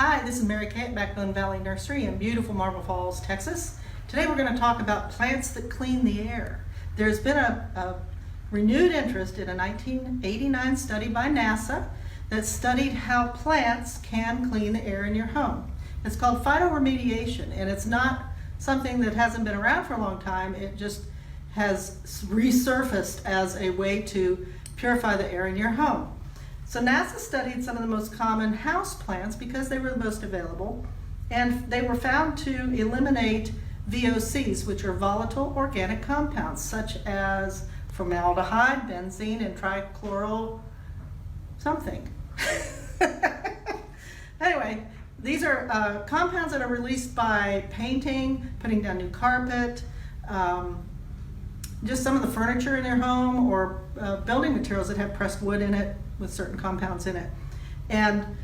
Hi, this is Mary Kay at Backbone Valley Nursery in beautiful Marble Falls, Texas. Today we're going to talk about plants that clean the air. There's been a renewed interest in a 1989 study by NASA that studied how plants can clean the air in your home. It's called phytoremediation, and it's not something that hasn't been around for a long time. It just has resurfaced as a way to purify the air in your home. So NASA studied some of the most common houseplants because they were the most available, and they were found to eliminate VOCs, which are volatile organic compounds such as formaldehyde, benzene, and trichloral something. Anyway, these are compounds that are released by painting, putting down new carpet, just some of the furniture in your home, or building materials that have pressed wood in it with certain compounds in it. And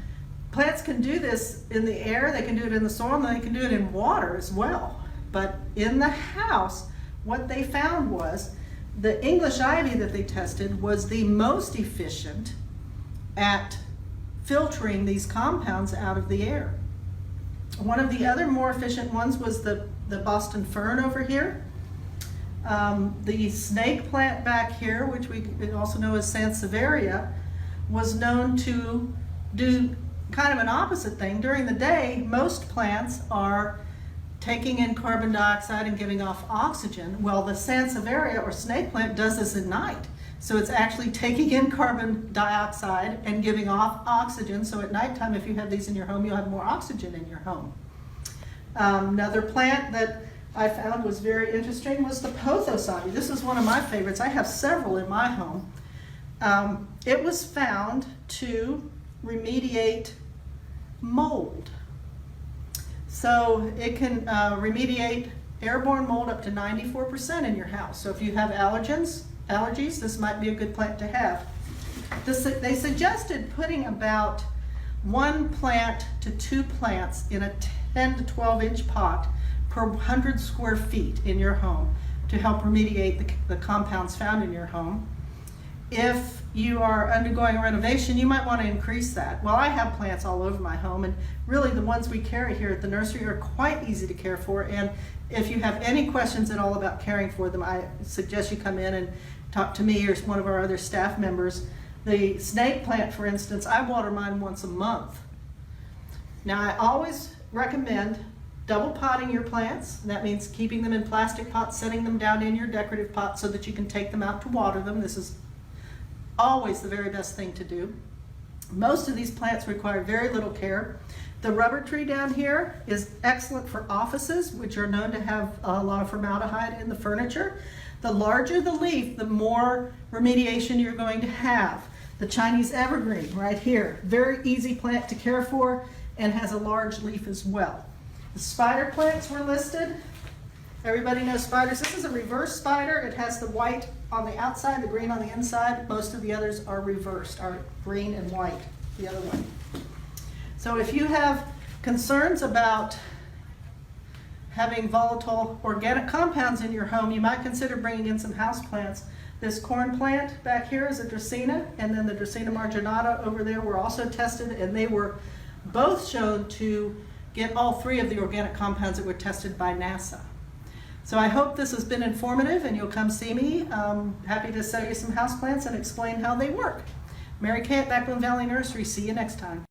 plants can do this in the air, they can do it in the soil, and they can do it in water as well. But in the house, what they found was the English ivy that they tested was the most efficient at filtering these compounds out of the air. One of the other more efficient ones was the Boston fern over here. The snake plant back here, which we also know as Sansevieria, was known to do kind of an opposite thing. During the day, most plants are taking in carbon dioxide and giving off oxygen. Well, the Sansevieria or snake plant does this at night. So it's actually taking in carbon dioxide and giving off oxygen. So at nighttime, if you have these in your home, you'll have more oxygen in your home. Another plant that I found was very interesting was the Pothos ivy. This is one of my favorites. I have several in my home. It was found to remediate mold. So it can remediate airborne mold up to 94% in your house. So if you have allergies, this might be a good plant to have. They suggested putting about 1 plant to 2 plants in a 10 to 12 inch pot per 100 square feet in your home to help remediate the compounds found in your home. If you are undergoing a renovation, you might want to increase that. Well, I have plants all over my home, and really the ones we carry here at the nursery are quite easy to care for. And if you have any questions at all about caring for them, I suggest you come in and talk to me or one of our other staff members. The snake plant, for instance, I water mine once a month. Now, I always recommend double potting your plants. That means keeping them in plastic pots, setting them down in your decorative pot so that you can take them out to water them. This is always the very best thing to do. Most of these plants require very little care. The rubber tree down here is excellent for offices, which are known to have a lot of formaldehyde in the furniture. The larger the leaf, the more remediation you're going to have. The Chinese evergreen right here, very easy plant to care for and has a large leaf as well. The spider plants were listed. Everybody knows spiders. This is a reverse spider. It has the white on the outside, the green on the inside. Most of the others are reversed, are green and white, the other one. So if you have concerns about having volatile organic compounds in your home, you might consider bringing in some house plants. This corn plant back here is a Dracaena, and then the Dracaena marginata over there were also tested, and they were both shown to get all 3 of the organic compounds that were tested by NASA. So I hope this has been informative and you'll come see me. Happy to sell you some houseplants and explain how they work. Mary Kay at Backbone Valley Nursery. See you next time.